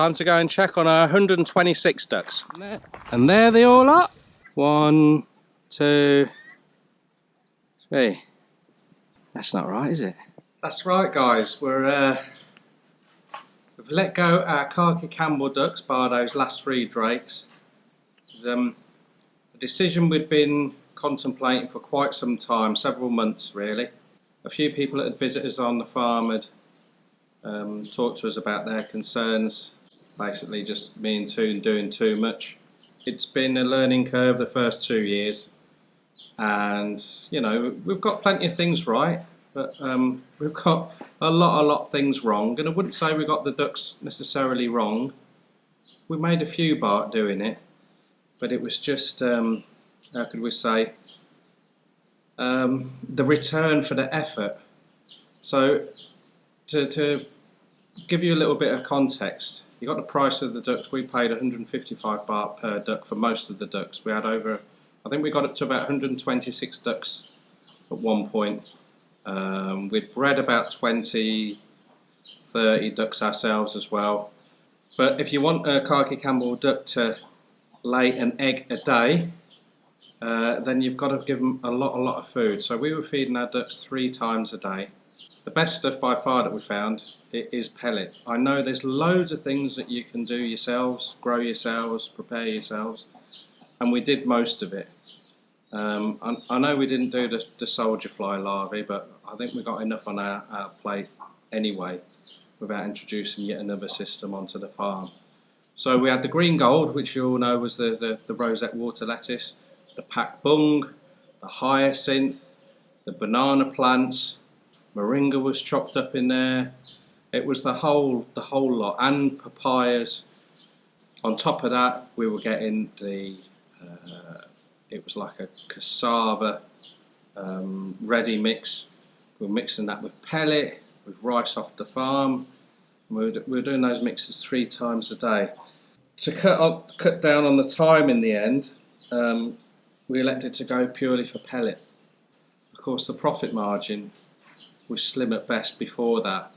Time to go and check on our 126 ducks. And there they all are. 1, 2, 3. That's not right, is it? That's right, guys. We've let go our Khaki Campbell ducks, bar those last 3 drakes. It's a decision we'd been contemplating for quite some time, several months really. A few people that had visited us on the farm had talked to us about their concerns. Basically just me and Toon doing too much. It's been a learning curve the first 2 years, and you know, we've got plenty of things right, but we've got a lot of things wrong, and I wouldn't say we got the ducks necessarily wrong. We made a few bark doing it, but it was just how could we say, the return for the effort. So to give you a little bit of context, you got the price of the ducks. We paid 155 baht per duck for most of the ducks. We had over, I think we got up to about 126 ducks at one point. We'd bred about 20, 30 ducks ourselves as well. But if you want a Khaki Campbell duck to lay an egg a day, then you've got to give them a lot of food. So we were feeding our ducks 3 times a day. The best stuff by far that we found is pellet. I know there's loads of things that you can do yourselves, grow yourselves, prepare yourselves, and we did most of it. I know we didn't do the soldier fly larvae, but I think we got enough on our plate anyway without introducing yet another system onto the farm. So we had the green gold, which you all know was the rosette water lettuce, the pak bung, the hyacinth, the banana plants, moringa was chopped up in there. It was the whole lot, and papayas. On top of that, we were getting the it was like a cassava ready mix. We were mixing that with pellet, with rice off the farm. We were doing those mixes 3 times a day. To cut down on the time in the end, we elected to go purely for pellet. Of course, the profit margin was slim at best before that,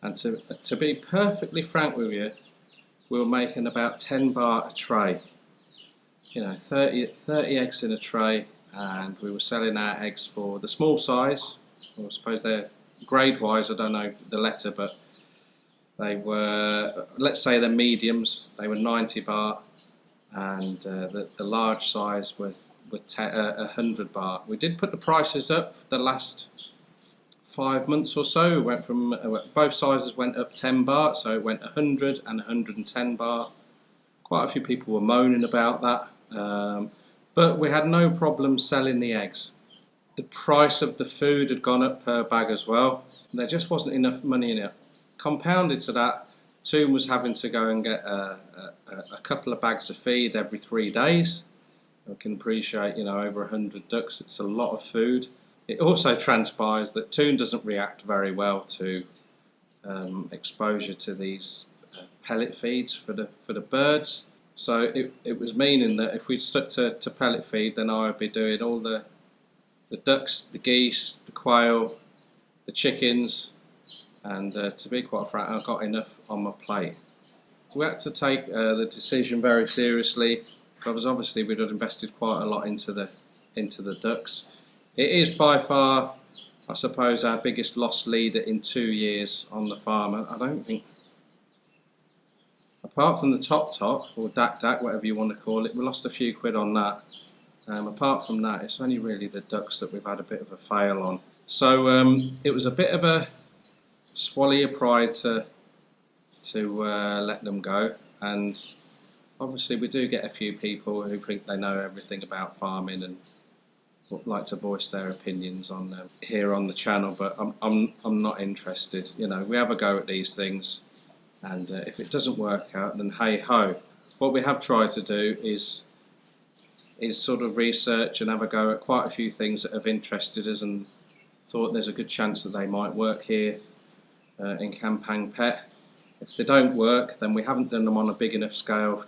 and to be perfectly frank with you, we were making about 10 baht a tray. You know, 30 eggs in a tray, and we were selling our eggs for the small size. I suppose they're grade-wise, I don't know the letter, but they were, let's say they're mediums. They were 90 baht, and the large size were 100 baht. We did put the prices up the last 5 months or so. It went from both sizes went up 10 baht, so it went 100 and 110 baht. Quite a few people were moaning about that, but we had no problem selling the eggs. The price of the food had gone up per bag as well. There just wasn't enough money in it. Compounded to that, Toon was having to go and get a couple of bags of feed every 3 days. I can appreciate, you know, over 100 ducks, it's a lot of food. It also transpires that Toon doesn't react very well to exposure to these pellet feeds for the birds. So it was meaning that if we stuck to pellet feed, then I would be doing all the ducks, the geese, the quail, the chickens, and to be quite frank, I got enough on my plate. We had to take the decision very seriously, because obviously we'd invested quite a lot into the ducks. It is by far, I suppose, our biggest loss leader in 2 years on the farm. I don't think, apart from the top, or dak, whatever you want to call it, we lost a few quid on that. Apart from that, it's only really the ducks that we've had a bit of a fail on. So it was a bit of a swallow your pride to let them go, and obviously we do get a few people who think they know everything about farming and would like to voice their opinions on them here on the channel, but I'm not interested. You know, we have a go at these things, and if it doesn't work out, then hey ho. What we have tried to do is sort of research and have a go at quite a few things that have interested us and thought there's a good chance that they might work here in Kampang Pet. If they don't work, then we haven't done them on a big enough scale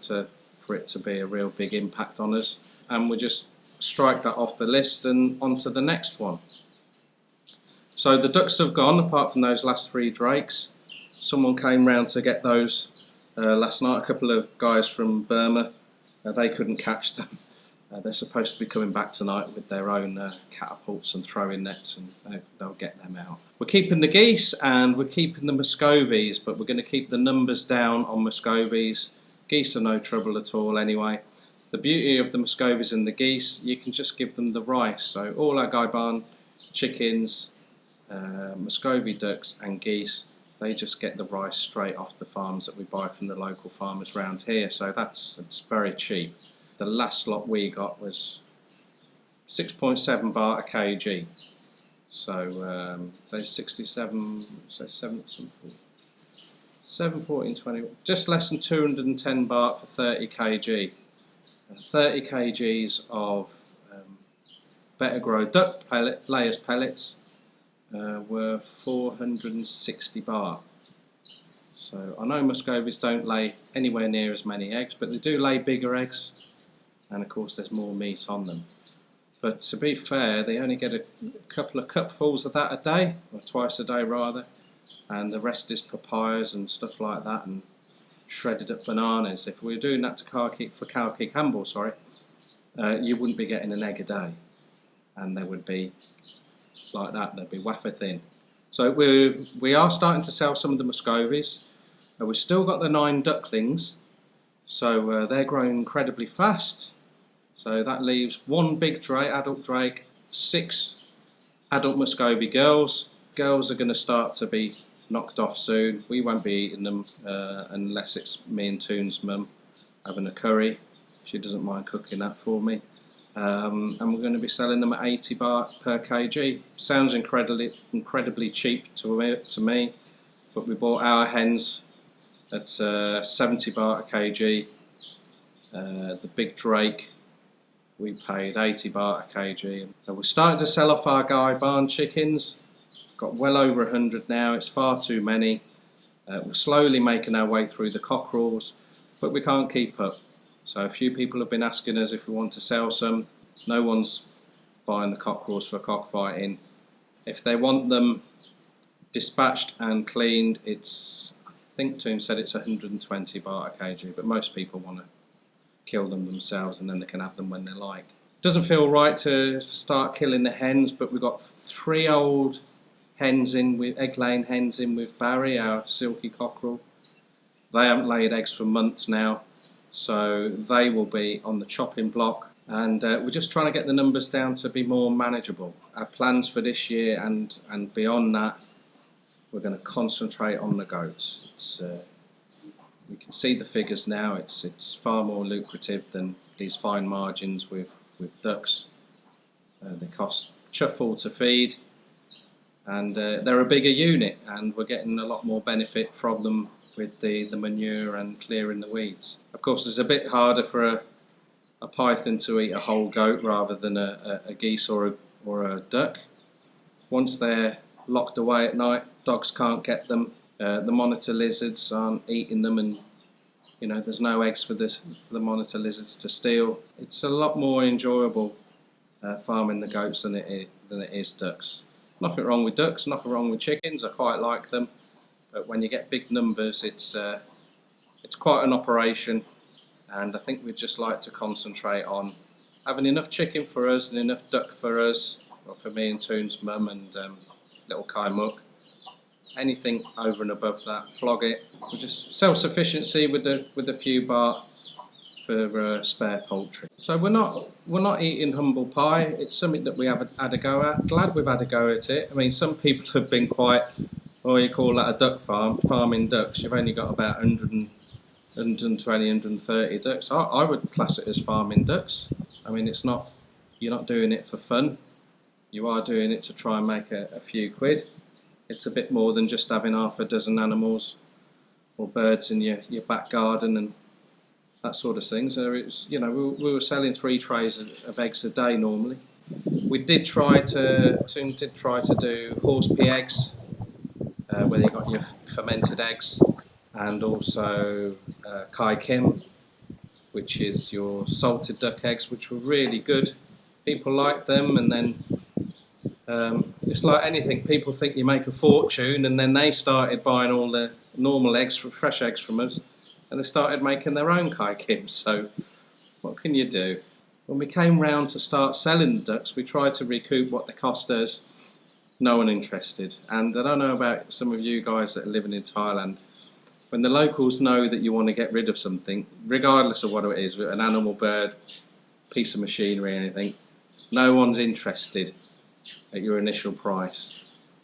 for it to be a real big impact on us, and we just strike that off the list and on to the next one. So the ducks have gone, apart from those last 3 drakes. Someone came round to get those Last night a couple of guys from Burma, they couldn't catch them. They're supposed to be coming back tonight with their own catapults and throwing nets, and they'll get them out. We're keeping the geese and we're keeping the Muscovies, but we're going to keep the numbers down on Muscovies. Geese are no trouble at all anyway. The beauty of the Muscovies and the geese, you can just give them the rice. So all our Guy Barn chickens, Muscovy ducks and geese, they just get the rice straight off the farms that we buy from the local farmers around here. So it's very cheap. The last lot we got was 6.7 baht a kg. So say 67, say 714, 20, just less than 210 baht for 30 kg. 30 kgs of better grow duck layers pellets were 460 baht. So I know Muscovies don't lay anywhere near as many eggs, but they do lay bigger eggs, and of course there's more meat on them. But to be fair, they only get a couple of cupfuls of that a day, or twice a day rather, and the rest is papayas and stuff like that, and shredded up bananas. If we were doing that to Khaki Campbell, you wouldn't be getting an egg a day, and they would be like that, they'd be wafer thin. So we are starting to sell some of the Muscovies. We've still got the 9 ducklings, so they're growing incredibly fast. So that leaves 1 big drake, adult drake, 6 adult Muscovy girls. Girls are going to start to be knocked off soon. We won't be eating them unless it's me and Toon's mum having a curry. She doesn't mind cooking that for me. And we're going to be selling them at 80 baht per kg. Sounds incredibly cheap to me, but we bought our hens at 70 baht a kg. The big drake, we paid 80 baht a kg. And we're starting to sell off our Guy Barn chickens. Got well over 100 now. It's far too many. We're slowly making our way through the cockerels, but we can't keep up. So a few people have been asking us if we want to sell some. No one's buying the cockerels for cockfighting. If they want them dispatched and cleaned, it's, I think Toon said it's 120 baht a kg, but most people want to kill them themselves and then they can have them when they like. Doesn't feel right to start killing the hens, but we've got 3 old hens in with egg-laying hens in with Barry, our silky cockerel. They haven't laid eggs for months now, so they will be on the chopping block, and we're just trying to get the numbers down to be more manageable. Our plans for this year and beyond that, we're going to concentrate on the goats. We can see the figures now. It's far more lucrative than these fine margins with ducks. They cost chuffle to feed, and they're a bigger unit, and we're getting a lot more benefit from them with the manure and clearing the weeds. Of course, it's a bit harder for a python to eat a whole goat rather than a geese or a duck. Once they're locked away at night, dogs can't get them. The monitor lizards aren't eating them, and you know there's no eggs for the monitor lizards to steal. It's a lot more enjoyable farming the goats than it is ducks. Nothing wrong with ducks, nothing wrong with chickens. I quite like them. But when you get big numbers, it's quite an operation, and I think we'd just like to concentrate on having enough chicken for us and enough duck for us, or for me and Toon's mum and little Kai Muk. Anything over and above that, flog it. We're just self-sufficiency with a few baht for spare poultry. So we're not eating humble pie. It's something that we have had a go at. Glad we've had a go at it. I mean, some people have been quite, oh, you call that a duck farm, farming ducks. You've only got about 120, 130 ducks. I would class it as farming ducks. I mean, it's not, you're not doing it for fun. You are doing it to try and make a few quid. It's a bit more than just having half a dozen animals or birds in your back garden and that sort of thing. So it's, you know, we were selling 3 trays of eggs a day normally. We did try to do horse pea eggs, where you got your fermented eggs, and also Khaki Campbell, which is your salted duck eggs, which were really good. People liked them, and then it's like anything. People think you make a fortune, and then they started buying all the normal eggs, fresh eggs from us, and they started making their own kaikims. So what can you do? When we came round to start selling the ducks, we tried to recoup what they cost us. No one interested. And I don't know about some of you guys that are living in Thailand. When the locals know that you want to get rid of something, regardless of what it is, an animal, bird, piece of machinery, anything, no one's interested at your initial price.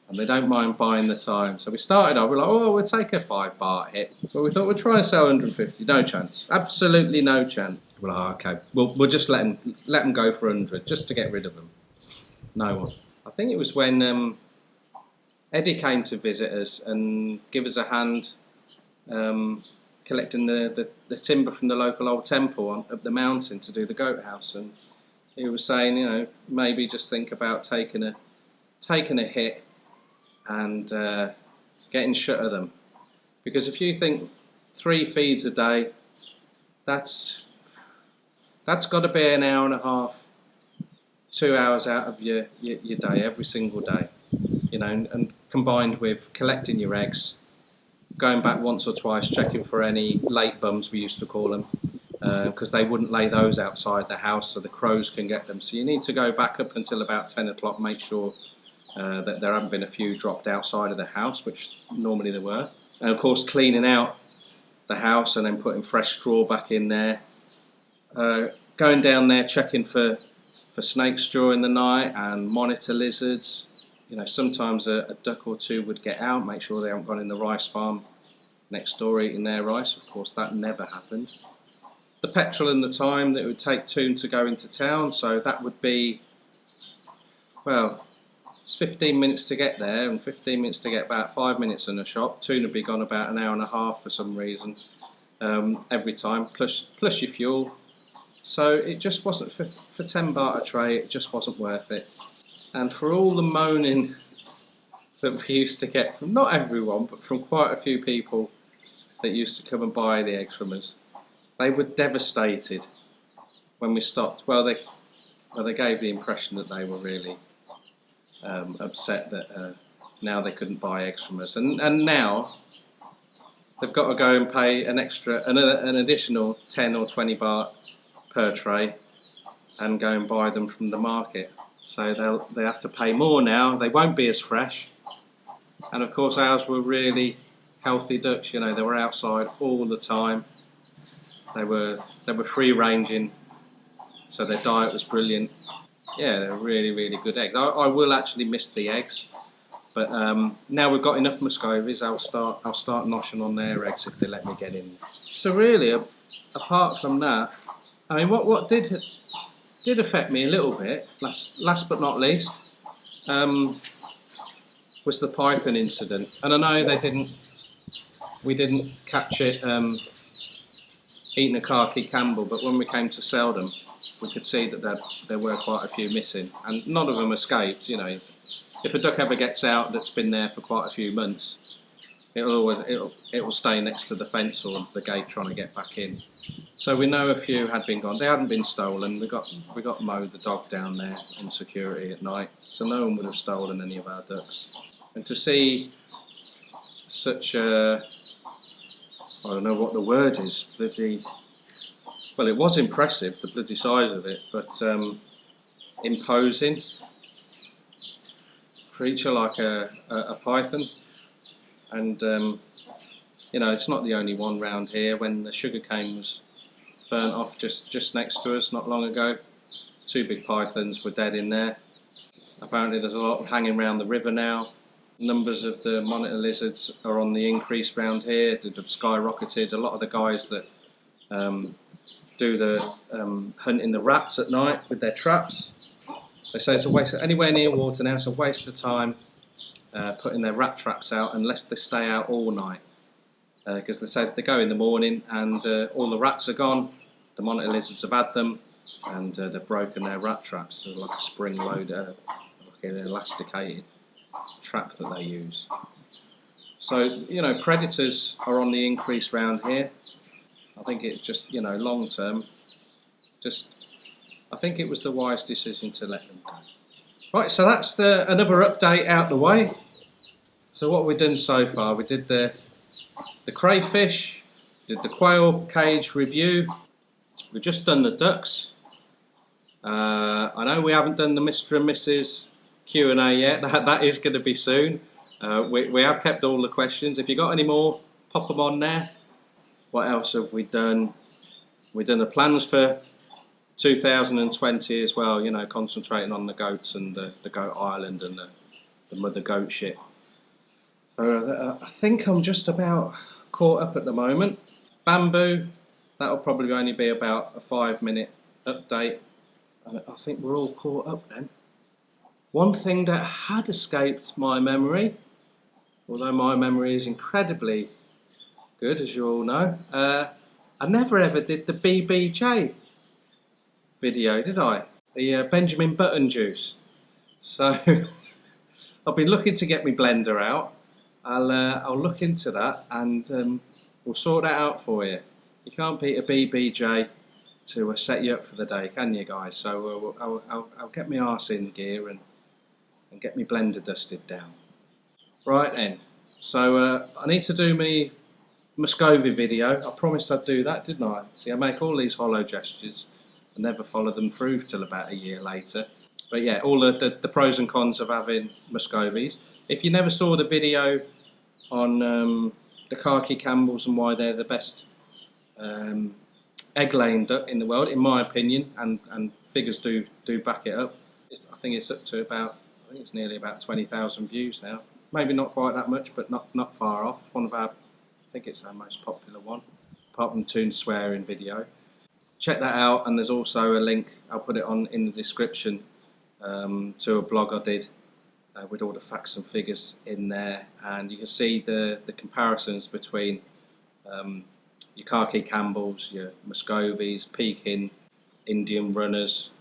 And they don't mind buying the time. So we started off, we're like, oh, we'll take a 5 baht hit. But we thought we'd try and sell 150. No chance. Absolutely no chance. We're like, oh, okay, we'll just let them go for 100, just to get rid of them. No one. I think it was when Eddie came to visit us and give us a hand collecting the timber from the local old temple up the mountain to do the goat house. And he was saying, you know, maybe just think about taking a hit and getting shut of them, because if you think 3 feeds a day, that's got to be an hour and a half, 2 hours out of your day every single day, you know, and combined with collecting your eggs, going back once or twice, checking for any late bums, we used to call them, because they wouldn't lay those outside the house so the crows can get them. So you need to go back up until about 10 o'clock, make sure that there haven't been a few dropped outside of the house, which normally there were. And of course cleaning out the house and then putting fresh straw back in there. Going down there checking for snakes during the night and monitor lizards. You know, sometimes a duck or two would get out, make sure they haven't gone in the rice farm next door eating their rice. Of course that never happened. The petrol and the time that it would take Toon to go into town, so that would be, well, it's 15 minutes to get there and 15 minutes to get about 5 minutes in the shop. Toon would be gone about an hour and a half for some reason every time, plus your fuel. So it just wasn't, for 10 baht a tray, it just wasn't worth it. And for all the moaning that we used to get from, not everyone, but from quite a few people that used to come and buy the eggs from us, they were devastated when we stopped. Well, they gave the impression that they were really upset that now they couldn't buy eggs from us, and now they've got to go and pay an additional 10 or 20 baht per tray and go and buy them from the market. So they have to pay more now. They won't be as fresh, and of course ours were really healthy ducks. You know, they were outside all the time. They were free ranging, so their diet was brilliant. Yeah, they're really, really good eggs. I will actually miss the eggs, but now we've got enough Muscovies, I'll start noshing on their eggs if they let me get in. So really, apart from that, I mean, what did affect me a little bit, last but not least, was the python incident. And I know we didn't catch it eating a Khaki Campbell, but when we came to sell them, we could see that there were quite a few missing, and none of them escaped. You know, if a duck ever gets out that's been there for quite a few months, it will stay next to the fence or the gate trying to get back in. So we know a few had been gone. They hadn't been stolen. We got Mo the dog down there in security at night, so no one would have stolen any of our ducks. And to see such a, I don't know what the word is, bloody. Well, it was impressive, the bloody size of it, but imposing creature like a python. And you know, it's not the only one round here. When the sugarcane was burnt off just next to us not long ago, 2 big pythons were dead in there. Apparently there's a lot hanging around the river now. Numbers of the monitor lizards are on the increase round here. They've skyrocketed. A lot of the guys that do the hunting the rats at night with their traps, they say it's a waste. Anywhere near water now, it's a waste of time putting their rat traps out unless they stay out all night, because they say they go in the morning and all the rats are gone, the monitor lizards have had them, and they've broken their rat traps. So like a spring loader, like an elasticated trap that they use. So, you know, predators are on the increase round here. I think it's just, you know, long term, I think it was the wise decision to let them go. Right, so that's another update out the way. So what we've done so far, we did the crayfish, Did the quail cage review. We've just done the ducks. I know we haven't done the Mr. and Mrs. Q&A yet. That is going to be soon. We have kept all the questions. If you got any more, pop them on there. What else have we done? We've done the plans for 2020 as well, you know, concentrating on the goats and the goat island and the mother goat shit. So I think I'm just about caught up at the moment. Bamboo, that'll probably only be about a 5-minute update. I think we're all caught up then. One thing that had escaped my memory, although my memory is incredibly good, as you all know, I never ever did the BBJ video, did I? The Benjamin Button juice. So I've been looking to get my blender out. I'll look into that and we'll sort that out for you. You can't beat a BBJ to set you up for the day, can you guys? So I'll get my arse in gear and get my blender dusted down. Right then, so I need to do my Muscovy video. I promised I'd do that, didn't I? See, I make all these hollow gestures and never follow them through till about a year later. But yeah, all the pros and cons of having Muscovies. If you never saw the video on the Khaki Campbells and why they're the best egg-laying duck in the world, in my opinion, and figures do back it up. I think it's up to about, I think it's nearly about 20,000 views now. Maybe not quite that much, but not far off. One of our, I think it's our most popular one, apart from Toon swearing video. Check that out, and there's also a link, I'll put it on in the description, to a blog I did with all the facts and figures in there, and you can see the comparisons between your Khaki Campbells, your Muscovies, Peking, Indian runners.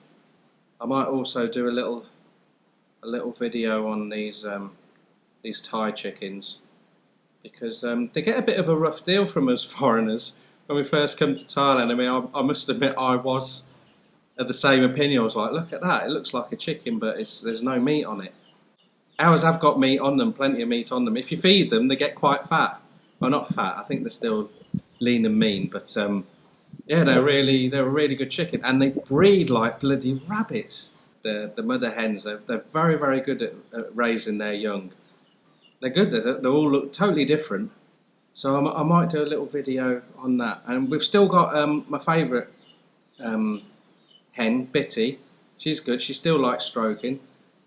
I might also do a little video on these Thai chickens, because they get a bit of a rough deal from us foreigners when we first come to Thailand. I mean, I must admit I was of the same opinion. I was like, look at that, it looks like a chicken, but there's no meat on it. Ours have got meat on them, plenty of meat on them. If you feed them, they get quite fat. Well, not fat, I think they're still lean and mean, but yeah, they're a really good chicken, and they breed like bloody rabbits. The mother hens, they're very, very good at raising their young. They're good, they all look totally different. So I might do a little video on that. And we've still got my favourite hen, Bitty. She's good, she still likes stroking.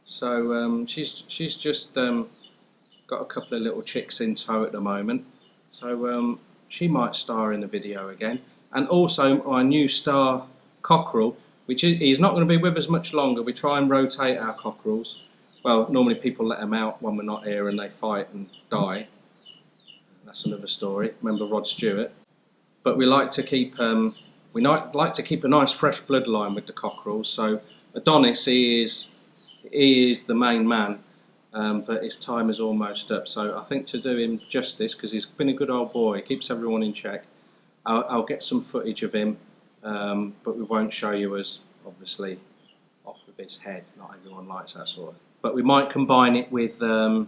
So she's just got a couple of little chicks in tow at the moment. So she might star in the video again. And also our new star cockerel, which he's not going to be with us much longer. We try and rotate our cockerels. Well, normally people let them out when we're not here and they fight and die. That's another story. Remember Rod Stewart? But we like to keep like to keep a nice fresh bloodline with the cockerels. So Adonis, he is the main man, but his time is almost up. So I think to do him justice, because he's been a good old boy, he keeps everyone in check. I'll get some footage of him, but we won't show you us obviously off with his head. Not everyone likes that sort of. But we might combine it with Toon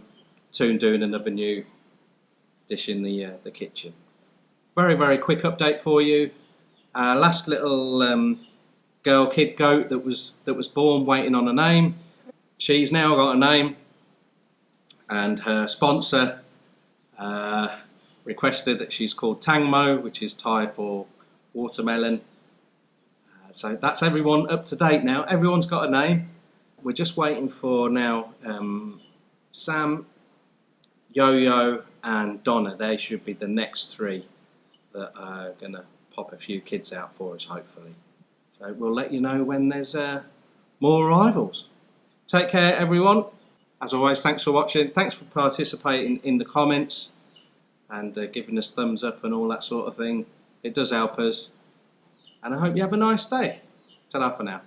doing another new dish in the kitchen. Very, very quick update for you. Last little girl kid goat that was born, waiting on a name. She's now got a name, and her sponsor requested that she's called Tangmo, which is Thai for watermelon. So that's everyone up to date now. Everyone's got a name. We're just waiting for now Sam, Yo-Yo and Donna. They should be the next three that are going to pop a few kids out for us, hopefully. So we'll let you know when there's more arrivals. Take care, everyone. As always, thanks for watching. Thanks for participating in the comments and giving us thumbs up and all that sort of thing. It does help us. And I hope you have a nice day. Ta-ra for now.